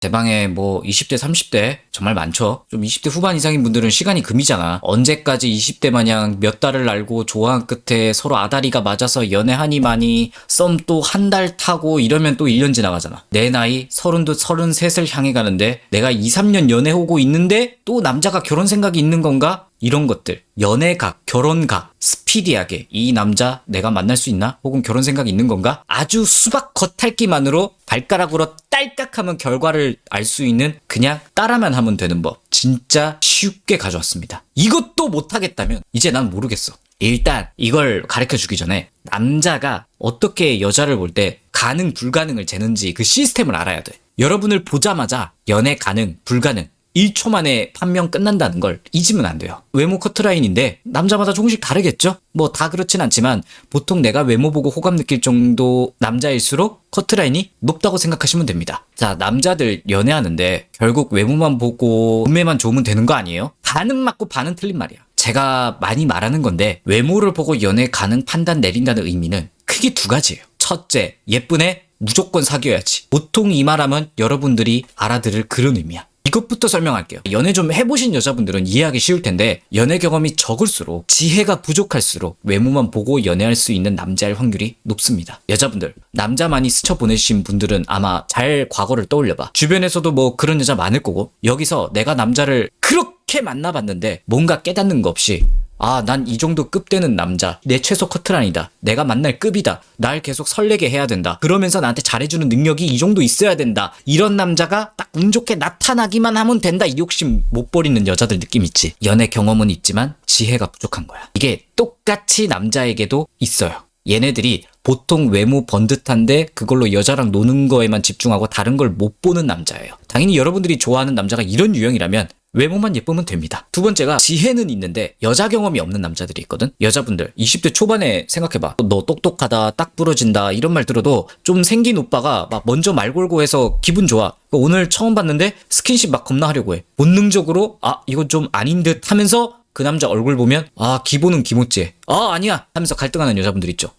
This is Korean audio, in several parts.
제 방에 뭐 20대, 30대 정말 많죠. 좀 20대 후반 이상인 분들은 시간이 금이잖아. 언제까지 20대 마냥 몇 달을 알고 좋아한 끝에 서로 아다리가 맞아서 연애하니 마니 썸 또 한 달 타고 이러면 또 1년 지나가잖아. 내 나이 32, 33을 향해 가는데 내가 2, 3년 연애하고 있는데 또 남자가 결혼 생각이 있는 건가? 이런 것들, 연애각, 결혼각, 스피디하게 이 남자 내가 만날 수 있나? 혹은 결혼 생각이 있는 건가? 아주 수박 겉핥기만으로 발가락으로 딸깍하면 결과를 알 수 있는 그냥 따라만 하면 되는 법. 진짜 쉽게 가져왔습니다. 이것도 못하겠다면 이제 난 모르겠어. 일단 이걸 가르쳐주기 전에 남자가 어떻게 여자를 볼 때 가능, 불가능을 재는지 그 시스템을 알아야 돼. 여러분을 보자마자 연애 가능, 불가능 1초 만에 판명 끝난다는 걸 잊으면 안 돼요. 외모 커트라인인데 남자마다 조금씩 다르겠죠? 뭐 다 그렇진 않지만 보통 내가 외모 보고 호감 느낄 정도 남자일수록 커트라인이 높다고 생각하시면 됩니다. 자, 남자들 연애하는데 결국 외모만 보고 몸매만 좋으면 되는 거 아니에요? 반은 맞고 반은 틀린 말이야. 제가 많이 말하는 건데 외모를 보고 연애 가능 판단 내린다는 의미는 크게 두 가지예요. 첫째, 예쁜 애 무조건 사귀어야지. 보통 이 말하면 여러분들이 알아들을 그런 의미야. 이것부터 설명할게요. 연애 좀 해보신 여자분들은 이해하기 쉬울 텐데 연애 경험이 적을수록 지혜가 부족할수록 외모만 보고 연애할 수 있는 남자일 확률이 높습니다. 여자분들, 남자 많이 스쳐 보내신 분들은 아마 잘 과거를 떠올려봐. 주변에서도 뭐 그런 여자 많을 거고 여기서 내가 남자를 그렇게 만나봤는데 뭔가 깨닫는 거 없이 아, 난 이 정도 급 되는 남자, 내 최소 커트라인이다. 내가 만날 급이다. 날 계속 설레게 해야 된다. 그러면서 나한테 잘해주는 능력이 이 정도 있어야 된다. 이런 남자가 딱 운 좋게 나타나기만 하면 된다. 이 욕심 못 버리는 여자들 느낌 있지. 연애 경험은 있지만 지혜가 부족한 거야. 이게 똑같이 남자에게도 있어요. 얘네들이 보통 외모 번듯한데 그걸로 여자랑 노는 거에만 집중하고 다른 걸 못 보는 남자예요. 당연히 여러분들이 좋아하는 남자가 이런 유형이라면 외모만 예쁘면 됩니다. 두 번째가 지혜는 있는데 여자 경험이 없는 남자들이 있거든. 여자분들 20대 초반에 생각해봐. 너 똑똑하다, 딱 부러진다 이런 말 들어도 좀 생긴 오빠가 막 먼저 말 걸고 해서 기분 좋아. 오늘 처음 봤는데 스킨십 막 겁나 하려고 해. 본능적으로 아 이건 좀 아닌 듯 하면서 그 남자 얼굴 보면 아 기본은 기모찌해. 아 아니야 하면서 갈등하는 여자분들 있죠.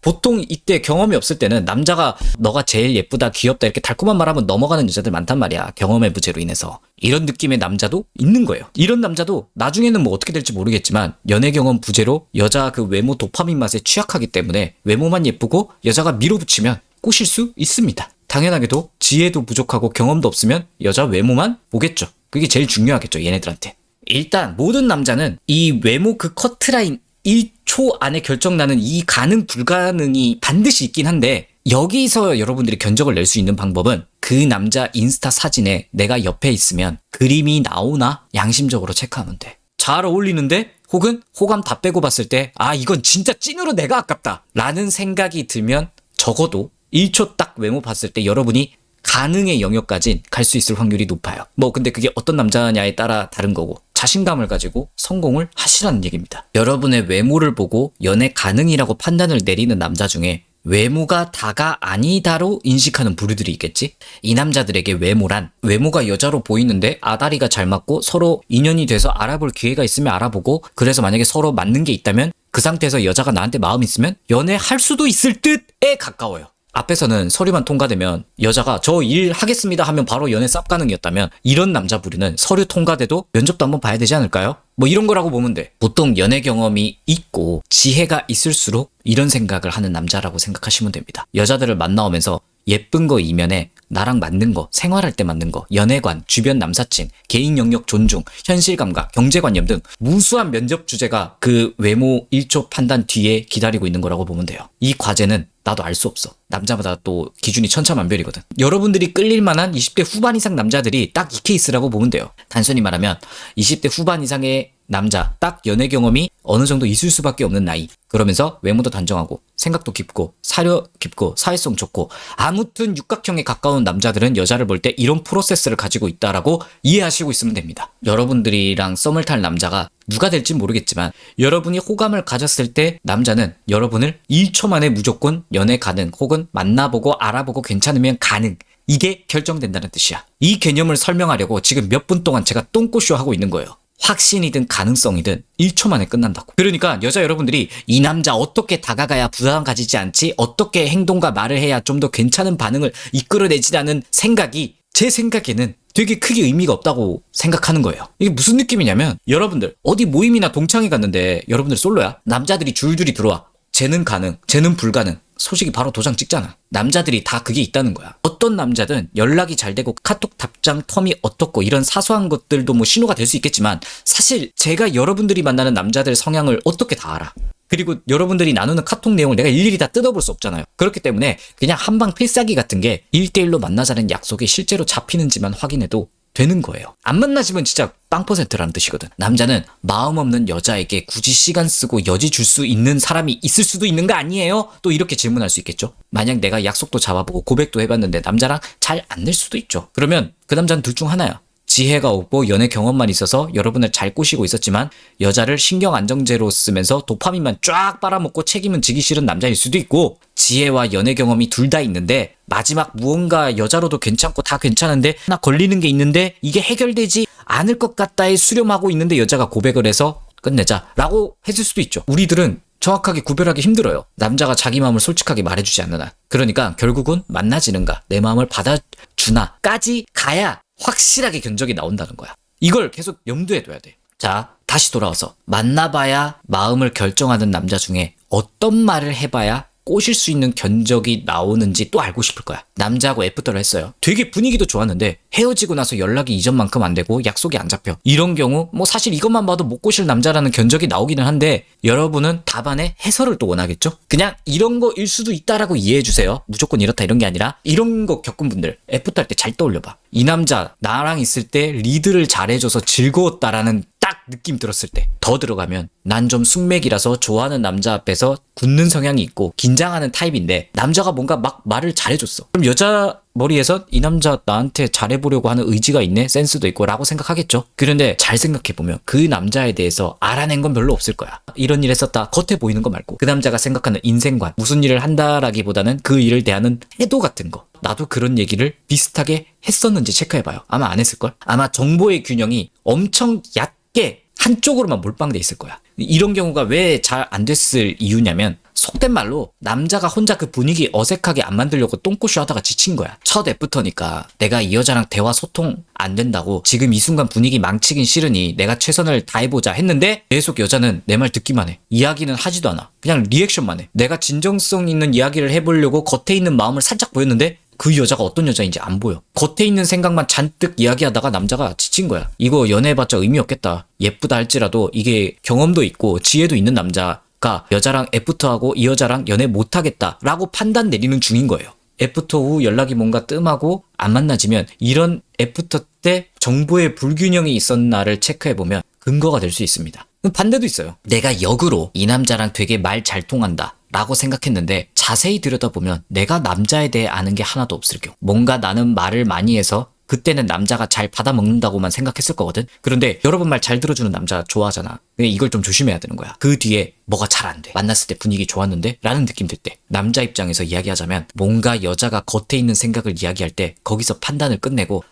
보통 이때 경험이 없을 때는 남자가 너가 제일 예쁘다, 귀엽다 이렇게 달콤한 말하면 넘어가는 여자들 많단 말이야. 경험의 부재로 인해서. 이런 느낌의 남자도 있는 거예요. 이런 남자도 나중에는 뭐 어떻게 될지 모르겠지만 연애 경험 부재로 여자 그 외모 도파민 맛에 취약하기 때문에 외모만 예쁘고 여자가 밀어붙이면 꼬실 수 있습니다. 당연하게도 지혜도 부족하고 경험도 없으면 여자 외모만 보겠죠. 그게 제일 중요하겠죠, 얘네들한테. 일단 모든 남자는 이 외모 그 커트라인 1초 안에 결정나는 이 가능 불가능이 반드시 있긴 한데 여기서 여러분들이 견적을 낼 수 있는 방법은 그 남자 인스타 사진에 내가 옆에 있으면 그림이 나오나 양심적으로 체크하면 돼. 잘 어울리는데 혹은 호감 다 빼고 봤을 때 아 이건 진짜 찐으로 내가 아깝다 라는 생각이 들면 적어도 1초 딱 외모 봤을 때 여러분이 가능의 영역까진 갈 수 있을 확률이 높아요. 뭐 근데 그게 어떤 남자냐에 따라 다른 거고 자신감을 가지고 성공을 하시라는 얘기입니다. 여러분의 외모를 보고 연애 가능이라고 판단을 내리는 남자 중에 외모가 다가 아니다로 인식하는 부류들이 있겠지? 이 남자들에게 외모란 외모가 여자로 보이는데 아다리가 잘 맞고 서로 인연이 돼서 알아볼 기회가 있으면 알아보고 그래서 만약에 서로 맞는 게 있다면 그 상태에서 여자가 나한테 마음 있으면 연애할 수도 있을 듯에 가까워요. 앞에서는 서류만 통과되면 여자가 저 일 하겠습니다 하면 바로 연애 쌉 가능이었다면 이런 남자 부류는 서류 통과돼도 면접도 한번 봐야 되지 않을까요? 뭐 이런 거라고 보면 돼. 보통 연애 경험이 있고 지혜가 있을수록 이런 생각을 하는 남자라고 생각하시면 됩니다. 여자들을 만나오면서 예쁜 거 이면에 나랑 맞는 거, 생활할 때 맞는 거, 연애관, 주변 남사친, 개인 영역 존중, 현실 감각, 경제관념 등 무수한 면접 주제가 그 외모 1초 판단 뒤에 기다리고 있는 거라고 보면 돼요. 이 과제는 나도 알 수 없어. 남자마다 또 기준이 천차만별이거든. 여러분들이 끌릴 만한 20대 후반 이상 남자들이 딱 이 케이스라고 보면 돼요. 단순히 말하면 20대 후반 이상의 남자, 딱 연애 경험이 어느 정도 있을 수밖에 없는 나이. 그러면서 외모도 단정하고 생각도 깊고 사려 깊고 사회성 좋고 아무튼 육각형에 가까운 남자들은 여자를 볼 때 이런 프로세스를 가지고 있다라고 이해하시고 있으면 됩니다. 여러분들이랑 썸을 탈 남자가 누가 될지 모르겠지만 여러분이 호감을 가졌을 때 남자는 여러분을 1초 만에 무조건 연애 가능 혹은 만나보고 알아보고 괜찮으면 가능 이게 결정된다는 뜻이야. 이 개념을 설명하려고 지금 몇 분 동안 제가 똥꼬쇼 하고 있는 거예요. 확신이든 가능성이든 1초 만에 끝난다고. 그러니까 여자 여러분들이 이 남자 어떻게 다가가야 부담 가지지 않지? 어떻게 행동과 말을 해야 좀 더 괜찮은 반응을 이끌어내지라는 생각이 제 생각에는 되게 크게 의미가 없다고 생각하는 거예요. 이게 무슨 느낌이냐면 여러분들 어디 모임이나 동창회 갔는데 여러분들 솔로야. 남자들이 줄줄이 들어와. 쟤는 가능, 쟤는 불가능. 소식이 바로 도장 찍잖아. 남자들이 다 그게 있다는 거야. 어떤 남자든 연락이 잘 되고 카톡 답장 텀이 어떻고 이런 사소한 것들도 뭐 신호가 될 수 있겠지만 사실 제가 여러분들이 만나는 남자들 성향을 어떻게 다 알아. 그리고 여러분들이 나누는 카톡 내용을 내가 일일이 다 뜯어볼 수 없잖아요. 그렇기 때문에 그냥 한방 필사기 같은 게 1대1로 만나자는 약속이 실제로 잡히는지만 확인해도 되는 거예요. 안 만나지면 진짜 빵 퍼센트라는 뜻이거든. 남자는 마음 없는 여자에게 굳이 시간 쓰고 여지 줄 수 있는 사람이 있을 수도 있는 거 아니에요? 또 이렇게 질문할 수 있겠죠. 만약 내가 약속도 잡아보고 고백도 해봤는데 남자랑 잘 안 될 수도 있죠. 그러면 그 남자는 둘 중 하나야. 지혜가 없고 연애 경험만 있어서 여러분을 잘 꼬시고 있었지만 여자를 신경 안정제로 쓰면서 도파민만 쫙 빨아먹고 책임은 지기 싫은 남자일 수도 있고, 지혜와 연애 경험이 둘 다 있는데 마지막 무언가 여자로도 괜찮고 다 괜찮은데 하나 걸리는 게 있는데 이게 해결되지 않을 것 같다에 수렴하고 있는데 여자가 고백을 해서 끝내자 라고 했을 수도 있죠. 우리들은 정확하게 구별하기 힘들어요. 남자가 자기 마음을 솔직하게 말해주지 않는 한. 그러니까 결국은 만나지는가 내 마음을 받아주나 까지 가야 확실하게 견적이 나온다는 거야. 이걸 계속 염두에 둬야 돼. 자, 다시 돌아와서 만나봐야 마음을 결정하는 남자 중에 어떤 말을 해봐야 꼬실 수 있는 견적이 나오는지 또 알고 싶을 거야. 남자하고 애프터를 했어요. 되게 분위기도 좋았는데 헤어지고 나서 연락이 이전만큼 안 되고 약속이 안 잡혀. 이런 경우 뭐 사실 이것만 봐도 못 꼬실 남자라는 견적이 나오기는 한데 여러분은 답안에 해설을 또 원하겠죠? 그냥 이런 거일 수도 있다라고 이해해 주세요. 무조건 이렇다 이런 게 아니라 이런 거 겪은 분들 애프터 할 때 잘 떠올려봐. 이 남자 나랑 있을 때 리드를 잘해줘서 즐거웠다라는 딱 느낌 들었을 때 더 들어가면 난 좀 숙맥이라서 좋아하는 남자 앞에서 굳는 성향이 있고 긴장하는 타입인데 남자가 뭔가 막 말을 잘해줬어. 그럼 여자 머리에서 이 남자 나한테 잘해보려고 하는 의지가 있네, 센스도 있고 라고 생각하겠죠. 그런데 잘 생각해보면 그 남자에 대해서 알아낸 건 별로 없을 거야. 이런 일 했었다 겉에 보이는 거 말고 그 남자가 생각하는 인생관, 무슨 일을 한다라기보다는 그 일을 대하는 태도 같은 거. 나도 그런 얘기를 비슷하게 했었는지 체크해봐요. 아마 안 했을걸? 아마 정보의 균형이 엄청 얕게 한쪽으로만 몰빵돼 있을 거야. 이런 경우가 왜 잘 안 됐을 이유냐면 속된 말로 남자가 혼자 그 분위기 어색하게 안 만들려고 똥꼬쇼 하다가 지친 거야. 첫 앱부터니까 내가 이 여자랑 대화 소통 안 된다고 지금 이 순간 분위기 망치긴 싫으니 내가 최선을 다해보자 했는데 계속 여자는 내 말 듣기만 해. 이야기는 하지도 않아. 그냥 리액션만 해. 내가 진정성 있는 이야기를 해보려고 겉에 있는 마음을 살짝 보였는데 그 여자가 어떤 여자인지 안 보여. 겉에 있는 생각만 잔뜩 이야기하다가 남자가 지친 거야. 이거 연애해봤자 의미 없겠다. 예쁘다 할지라도 이게 경험도 있고 지혜도 있는 남자가 여자랑 애프터하고 이 여자랑 연애 못하겠다라고 판단 내리는 중인 거예요. 애프터 후 연락이 뭔가 뜸하고 안 만나지면 이런 애프터 때 정보의 불균형이 있었나를 체크해보면 근거가 될 수 있습니다. 반대도 있어요. 내가 역으로 이 남자랑 되게 말 잘 통한다 라고 생각했는데 자세히 들여다보면 내가 남자에 대해 아는 게 하나도 없을 경우, 뭔가 나는 말을 많이 해서 그때는 남자가 잘 받아먹는다고만 생각했을 거거든. 그런데 여러분 말 잘 들어주는 남자 좋아하잖아. 근데 이걸 좀 조심해야 되는 거야. 그 뒤에 뭐가 잘 안 돼. 만났을 때 분위기 좋았는데? 라는 느낌 들 때 남자 입장에서 이야기하자면 뭔가 여자가 겉에 있는 생각을 이야기할 때 거기서 판단을 끝내고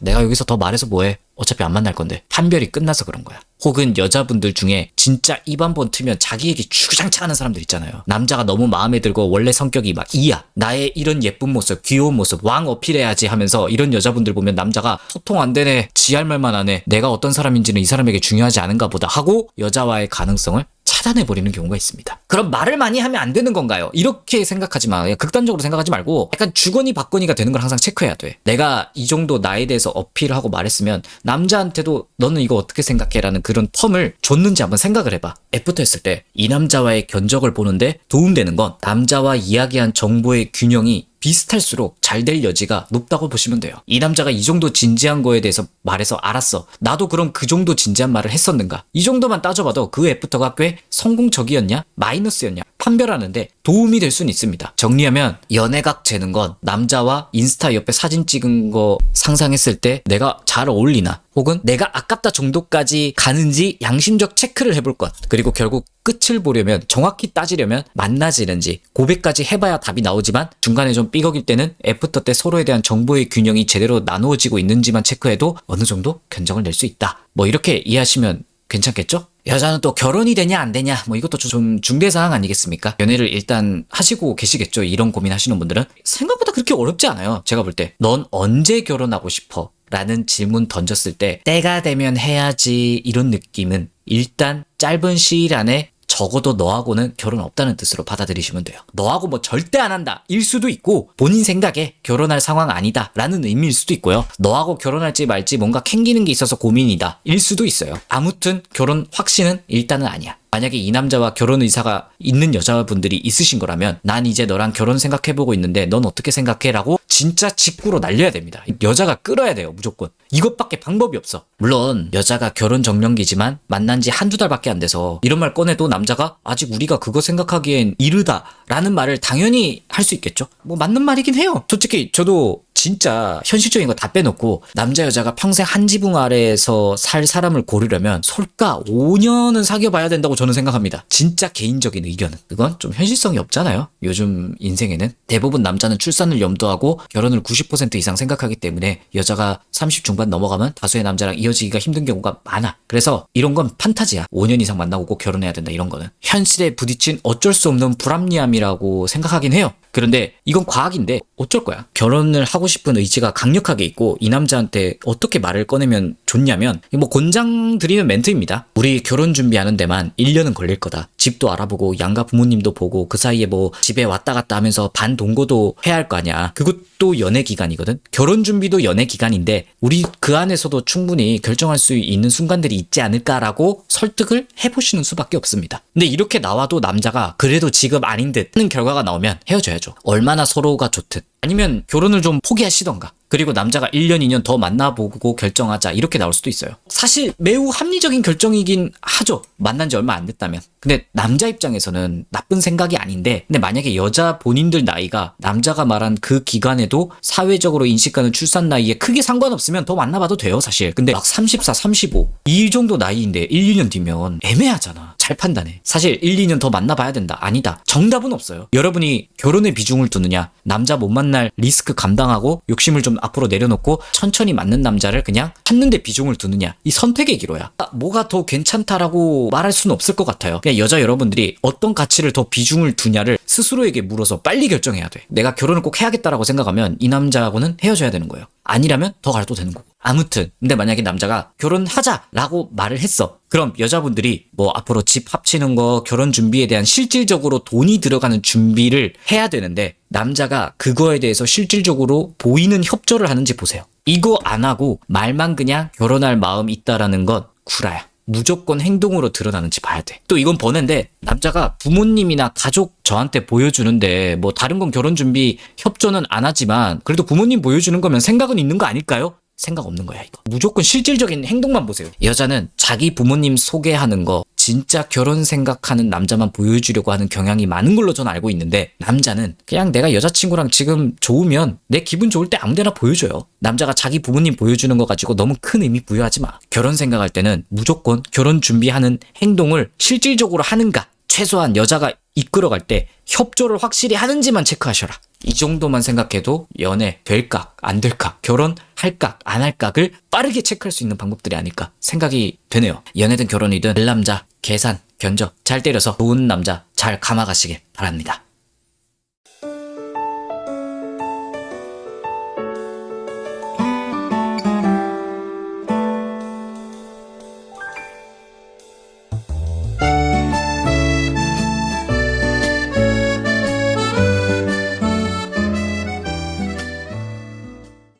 내가 여기서 더 말해서 뭐해. 어차피 안 만날 건데. 판별이 끝나서 그런 거야. 혹은 여자분들 중에 진짜 입 한 번 트면 자기 얘기 주구장창하는 사람들 있잖아요. 남자가 너무 마음에 들고 원래 성격이 막 이야. 나의 이런 예쁜 모습, 귀여운 모습, 왕 어필해야지 하면서 이런 여자분들 보면 남자가 소통 안 되네. 지 할 말만 하네. 내가 어떤 사람인지는 이 사람에게 중요하지 않은가 보다 하고 여자와의 가능성을 차단해버리는 경우가 있습니다. 그럼 말을 많이 하면 안 되는 건가요? 이렇게 생각하지 마. 극단적으로 생각하지 말고 약간 주거니 받거니가 되는 걸 항상 체크해야 돼. 내가 이 정도 나에 대해서 어필하고 말했으면 남자한테도 너는 이거 어떻게 생각해? 라는 그런 텀을 줬는지 한번 생각을 해봐. 애프터 했을 때 이 남자와의 견적을 보는데 도움되는 건 남자와 이야기한 정보의 균형이 비슷할수록 잘 될 여지가 높다고 보시면 돼요. 이 남자가 이 정도 진지한 거에 대해서 말해서 알았어. 나도 그럼 그 정도 진지한 말을 했었는가? 이 정도만 따져봐도 그 애프터가 꽤 성공적이었냐? 마이너스였냐? 판별하는데 도움이 될 수는 있습니다. 정리하면 연애각 재는 건 남자와 인스타 옆에 사진 찍은 거 상상했을 때 내가 잘 어울리나? 혹은 내가 아깝다 정도까지 가는지 양심적 체크를 해볼 것. 그리고 결국 끝을 보려면 정확히 따지려면 만나지는지 고백까지 해봐야 답이 나오지만 중간에 좀 삐걱일 때는 애프터 때 서로에 대한 정보의 균형이 제대로 나누어지고 있는지만 체크해도 어느 정도 견적을 낼 수 있다. 뭐 이렇게 이해하시면 괜찮겠죠? 여자는 또 결혼이 되냐 안 되냐 뭐 이것도 좀 중대사항 아니겠습니까? 연애를 일단 하시고 계시겠죠. 이런 고민하시는 분들은 생각보다 그렇게 어렵지 않아요. 제가 볼 때 넌 언제 결혼하고 싶어? 라는 질문 던졌을 때 때가 되면 해야지 이런 느낌은 일단 짧은 시일 안에 적어도 너하고는 결혼 없다는 뜻으로 받아들이시면 돼요. 너하고 뭐 절대 안 한다 일 수도 있고 본인 생각에 결혼할 상황 아니다 라는 의미일 수도 있고요. 너하고 결혼할지 말지 뭔가 캥기는 게 있어서 고민이다 일 수도 있어요. 아무튼 결혼 확신은 일단은 아니야. 만약에 이 남자와 결혼 의사가 있는 여자분들이 있으신 거라면 난 이제 너랑 결혼 생각해보고 있는데 넌 어떻게 생각해? 라고 진짜 직구로 날려야 됩니다. 여자가 끌어야 돼요. 무조건. 이것밖에 방법이 없어. 물론 여자가 결혼 정년기지만 만난 지 한두 달밖에 안 돼서 이런 말 꺼내도 남자가 아직 우리가 그거 생각하기엔 이르다 라는 말을 당연히 할 수 있겠죠. 뭐 맞는 말이긴 해요. 솔직히 저도 진짜 현실적인 거 다 빼놓고 남자 여자가 평생 한 지붕 아래에서 살 사람을 고르려면 솔까 5년은 사귀어봐야 된다고 저는 생각합니다. 진짜 개인적인 의견은. 그건 좀 현실성이 없잖아요. 요즘 인생에는. 대부분 남자는 출산을 염두하고 결혼을 90% 이상 생각하기 때문에 여자가 30 중반 넘어가면 다수의 남자랑 이어지기가 힘든 경우가 많아. 그래서 이런 건 판타지야. 5년 이상 만나고 꼭 결혼해야 된다 이런 거는. 현실에 부딪힌 어쩔 수 없는 불합리함이라고 생각하긴 해요. 그런데 이건 과학인데 어쩔 거야. 결혼을 하고 싶은 의지가 강력하게 있고 이 남자한테 어떻게 말을 꺼내면 좋냐면 뭐 곤장 드리는 멘트입니다. 우리 결혼 준비하는 데만 1년은 걸릴 거다. 집도 알아보고 양가 부모님도 보고 그 사이에 뭐 집에 왔다 갔다 하면서 반 동거도 해야 할 거 아니야. 그것도 연애 기간이거든. 결혼 준비도 연애 기간인데 우리 그 안에서도 충분히 결정할 수 있는 순간들이 있지 않을까라고 설득을 해보시는 수밖에 없습니다. 근데 이렇게 나와도 남자가 그래도 지금 아닌 듯 하는 결과가 나오면 헤어져야죠. 얼마나 서로가 좋든. 아니면 결혼을 좀 포기하시던가. 그리고 남자가 1년, 2년 더 만나보고 결정하자 이렇게 나올 수도 있어요. 사실 매우 합리적인 결정이긴 하죠. 만난 지 얼마 안 됐다면. 근데 남자 입장에서는 나쁜 생각이 아닌데 근데 만약에 여자 본인들 나이가 남자가 말한 그 기간에도 사회적으로 인식하는 출산 나이에 크게 상관없으면 더 만나봐도 돼요 사실. 근데 막 34, 35 이 정도 나이인데 1, 2년 뒤면 애매하잖아. 잘 판단해. 사실 1, 2년 더 만나봐야 된다. 아니다. 정답은 없어요. 여러분이 결혼에 비중을 두느냐 남자 못 만날 리스크 감당하고 욕심을 좀 앞으로 내려놓고 천천히 맞는 남자를 그냥 찾는데 비중을 두느냐 이 선택의 기로야. 뭐가 더 괜찮다라고 말할 수는 없을 것 같아요. 그냥 여자 여러분들이 어떤 가치를 더 비중을 두냐를 스스로에게 물어서 빨리 결정해야 돼. 내가 결혼을 꼭 해야겠다라고 생각하면 이 남자하고는 헤어져야 되는 거예요. 아니라면 더 가도 되는 거고. 아무튼 근데 만약에 남자가 결혼하자라고 말을 했어. 그럼 여자분들이 뭐 앞으로 집 합치는 거 결혼 준비에 대한 실질적으로 돈이 들어가는 준비를 해야 되는데 남자가 그거에 대해서 실질적으로 보이는 협조를 하는지 보세요. 이거 안 하고 말만 그냥 결혼할 마음 있다라는 건 구라야. 무조건 행동으로 드러나는지 봐야 돼. 또 이건 번외인데 남자가 부모님이나 가족 저한테 보여주는데 뭐 다른 건 결혼 준비 협조는 안 하지만 그래도 부모님 보여주는 거면 생각은 있는 거 아닐까요? 생각 없는 거야 이거. 무조건 실질적인 행동만 보세요. 여자는 자기 부모님 소개하는 거 진짜 결혼 생각하는 남자만 보여주려고 하는 경향이 많은 걸로 전 알고 있는데 남자는 그냥 내가 여자친구랑 지금 좋으면 내 기분 좋을 때 아무데나 보여줘요. 남자가 자기 부모님 보여주는 거 가지고 너무 큰 의미 부여하지 마. 결혼 생각할 때는 무조건 결혼 준비하는 행동을 실질적으로 하는가 최소한 여자가 이끌어갈 때 협조를 확실히 하는지만 체크하셔라. 이 정도만 생각해도 연애 될까 안 될까 결혼할까 안 할까를 빠르게 체크할 수 있는 방법들이 아닐까 생각이 되네요. 연애든 결혼이든 될 남자 계산 견적 잘 때려서 좋은 남자 잘 감아가시길 바랍니다.